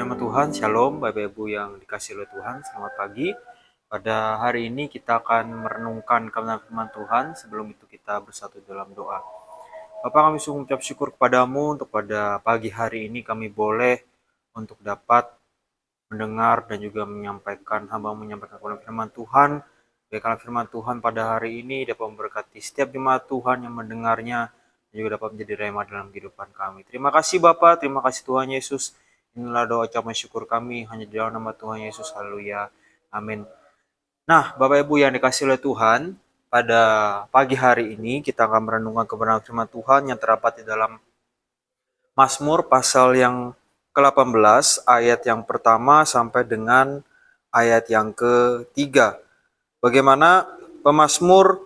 firman Tuhan, Shalom Bapak Ibu yang dikasihi oleh Tuhan, selamat pagi. Pada hari ini kita akan merenungkan kebenaran firman Tuhan, sebelum itu kita bersatu dalam doa. Bapak, kami sungguh mengucap syukur kepadamu untuk pada pagi hari ini kami boleh untuk dapat mendengar dan juga menyampaikan kebenaran firman Tuhan. Biarkanlah firman Tuhan pada hari ini dapat memberkati setiap jemaat Tuhan yang mendengarnya, dan juga dapat menjadi rema dalam kehidupan kami. Terima kasih Bapak, terima kasih Tuhan Yesus. Inilah doa ucapan syukur kami hanya di dalam nama Tuhan Yesus. Haleluya. Amin. Nah, Bapak Ibu yang dikasihi oleh Tuhan, pada pagi hari ini kita akan merenungkan kebenaran firman Tuhan yang terdapat di dalam Mazmur pasal yang ke-18 ayat yang pertama sampai dengan ayat yang ketiga. Bagaimana pemazmur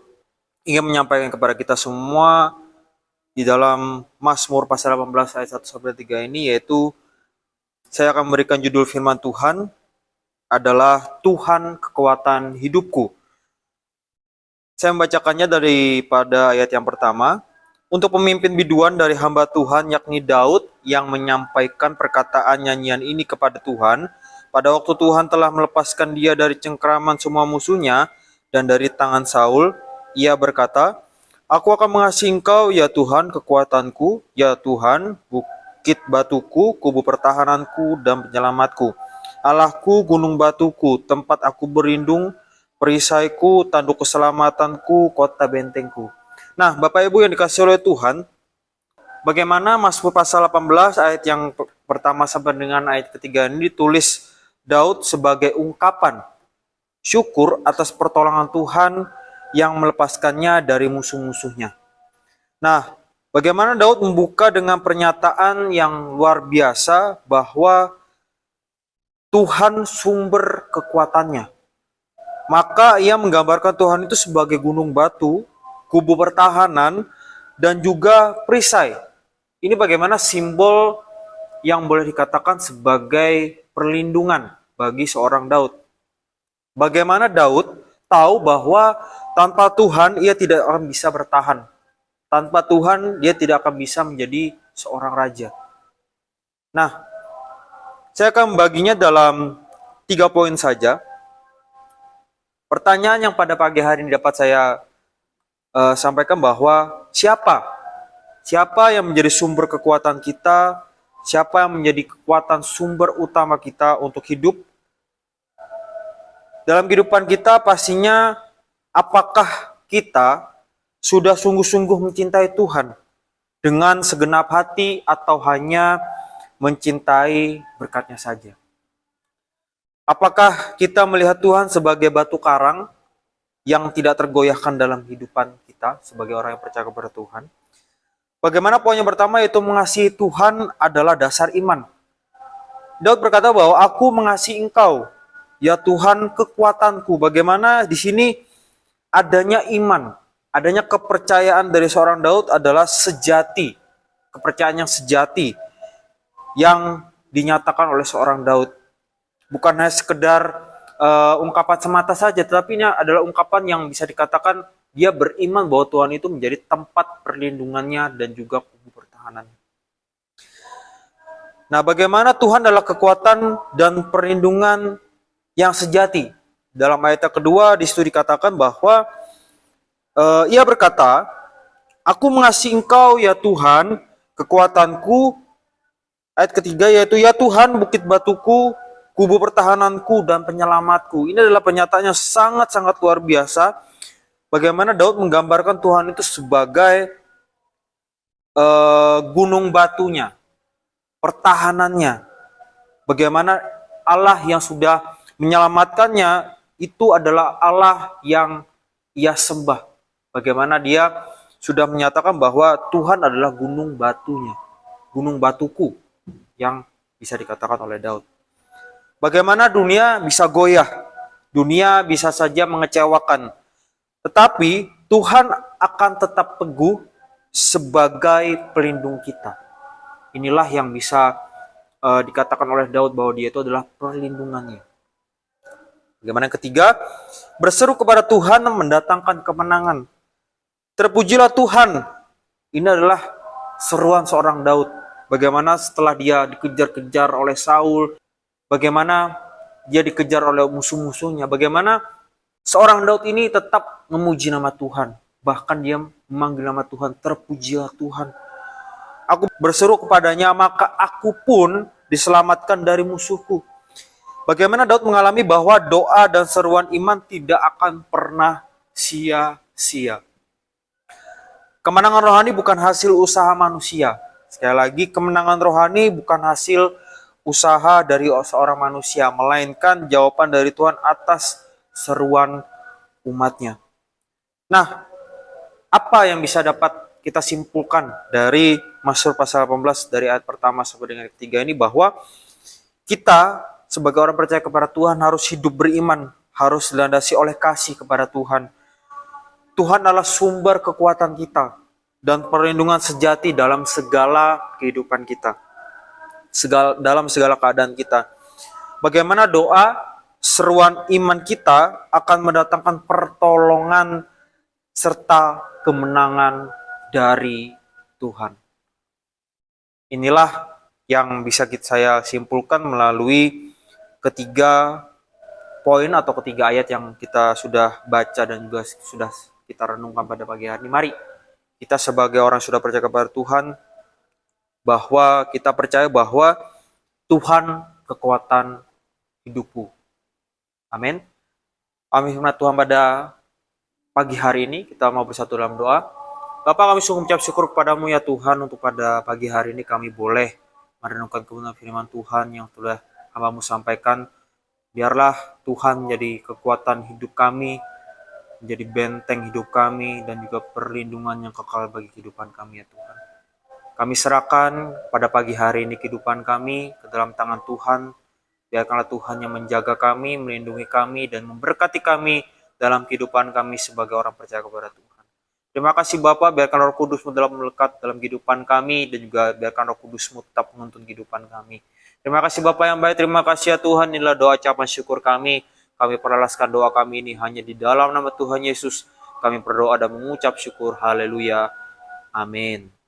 ingin menyampaikan kepada kita semua di dalam Mazmur pasal 18 ayat 1 sampai 3 ini, yaitu saya akan memberikan judul firman Tuhan adalah Tuhan kekuatan hidupku. Saya membacakannya daripada ayat yang pertama. Untuk pemimpin biduan dari hamba Tuhan, yakni Daud, yang menyampaikan perkataan nyanyian ini kepada Tuhan, pada waktu Tuhan telah melepaskan dia dari cengkeraman semua musuhnya dan dari tangan Saul, ia berkata, Aku akan mengasihi Engkau, ya Tuhan, kekuatanku, ya Tuhan, bukit batuku, kubu pertahananku dan penyelamatku. Allahku, gunung batuku, tempat aku berlindung, perisaiku, tanduk keselamatanku, kota bentengku. Nah, Bapak Ibu yang dikasihi oleh Tuhan, bagaimana Mazmur pasal 18 ayat yang pertama sampai dengan ayat ketiga ini ditulis Daud sebagai ungkapan syukur atas pertolongan Tuhan yang melepaskannya dari musuh-musuhnya. Nah, bagaimana Daud membuka dengan pernyataan yang luar biasa bahwa Tuhan sumber kekuatannya. Maka ia menggambarkan Tuhan itu sebagai gunung batu, kubu pertahanan, dan juga perisai. Ini bagaimana simbol yang boleh dikatakan sebagai perlindungan bagi seorang Daud. Bagaimana Daud tahu bahwa tanpa Tuhan ia tidak akan bisa bertahan. Tanpa Tuhan dia tidak akan bisa menjadi seorang raja. Nah, saya akan membaginya dalam 3 poin saja. Pertanyaan yang pada pagi hari ini dapat saya sampaikan bahwa siapa yang menjadi sumber kekuatan kita, siapa yang menjadi kekuatan sumber utama kita untuk hidup. Dalam kehidupan kita pastinya apakah kita sudah sungguh-sungguh mencintai Tuhan dengan segenap hati atau hanya mencintai berkatnya saja. Apakah kita melihat Tuhan sebagai batu karang yang tidak tergoyahkan dalam kehidupan kita sebagai orang yang percaya kepada Tuhan? Bagaimana poin yang pertama, yaitu mengasihi Tuhan adalah dasar iman. Daud berkata bahwa aku mengasihi Engkau, ya Tuhan kekuatanku. Bagaimana di sini adanya iman, adanya kepercayaan dari seorang Daud adalah sejati, kepercayaan yang sejati yang dinyatakan oleh seorang Daud. Bukan hanya sekedar ungkapan semata saja, tetapi ini adalah ungkapan yang bisa dikatakan dia beriman bahwa Tuhan itu menjadi tempat perlindungannya dan juga kubu pertahanannya. Nah, bagaimana Tuhan adalah kekuatan dan perlindungan yang sejati. Dalam ayat kedua di situ dikatakan bahwa ia berkata, Aku mengasihi Engkau, ya Tuhan, kekuatanku. Ayat ketiga yaitu, ya Tuhan, bukit batuku, kubu pertahananku dan penyelamatku. Ini adalah pernyataan yang sangat-sangat luar biasa. Bagaimana Daud menggambarkan Tuhan itu sebagai gunung batunya, pertahanannya. Bagaimana Allah yang sudah menyelamatkannya itu adalah Allah yang ia sembah. Bagaimana dia sudah menyatakan bahwa Tuhan adalah gunung batunya, gunung batuku yang bisa dikatakan oleh Daud. Bagaimana dunia bisa goyah, dunia bisa saja mengecewakan, tetapi Tuhan akan tetap teguh sebagai pelindung kita. Inilah yang bisa dikatakan oleh Daud bahwa dia itu adalah perlindungannya. Bagaimana yang ketiga, berseru kepada Tuhan mendatangkan kemenangan. Terpujilah Tuhan. Ini adalah seruan seorang Daud. Bagaimana setelah dia dikejar-kejar oleh Saul, bagaimana dia dikejar oleh musuh-musuhnya, bagaimana seorang Daud ini tetap memuji nama Tuhan. Bahkan dia memanggil nama Tuhan, terpujilah Tuhan. Aku berseru kepadanya, maka aku pun diselamatkan dari musuhku. Bagaimana Daud mengalami bahwa doa dan seruan iman tidak akan pernah sia-sia. Kemenangan rohani bukan hasil usaha manusia. Sekali lagi, kemenangan rohani bukan hasil usaha dari seorang manusia, melainkan jawaban dari Tuhan atas seruan umatnya. Nah, apa yang bisa dapat kita simpulkan dari Mazmur pasal 18 dari ayat pertama sampai dengan ayat 3 ini, bahwa kita sebagai orang percaya kepada Tuhan harus hidup beriman, harus dilandasi oleh kasih kepada Tuhan. Tuhan adalah sumber kekuatan kita dan perlindungan sejati dalam segala kehidupan kita, dalam segala keadaan kita. Bagaimana doa, seruan iman kita akan mendatangkan pertolongan serta kemenangan dari Tuhan. Inilah yang bisa saya simpulkan melalui ketiga poin atau ketiga ayat yang kita sudah baca dan juga sudah kita renungkan pada pagi hari ini. Mari kita sebagai orang sudah percaya kepada Tuhan, bahwa kita percaya bahwa Tuhan kekuatan hidupku. Amin. Amin. Firman Tuhan pada pagi hari ini kita mau bersatu dalam doa. Bapak, kami sungguh mengucap syukur kepadamu ya Tuhan, untuk pada pagi hari ini kami boleh merenungkan kebenaran firman Tuhan yang telah hamba-Mu sampaikan. Biarlah Tuhan menjadi kekuatan hidup kami, menjadi benteng hidup kami, dan juga perlindungan yang kekal bagi kehidupan kami ya Tuhan. Kami serahkan pada pagi hari ini kehidupan kami ke dalam tangan Tuhan. Biarkanlah Tuhan yang menjaga kami, melindungi kami, dan memberkati kami dalam kehidupan kami sebagai orang percaya kepada Tuhan. Terima kasih Bapa, biarkan Roh Kudus-Mu dalam melekat dalam kehidupan kami, dan juga biarkan Roh Kudus-Mu tetap menuntun kehidupan kami. Terima kasih Bapa yang baik, terima kasih ya Tuhan. Inilah doa ucapan syukur kami. Kami perlaskan doa kami ini hanya di dalam nama Tuhan Yesus. Kami berdoa dan mengucap syukur. Haleluya. Amin.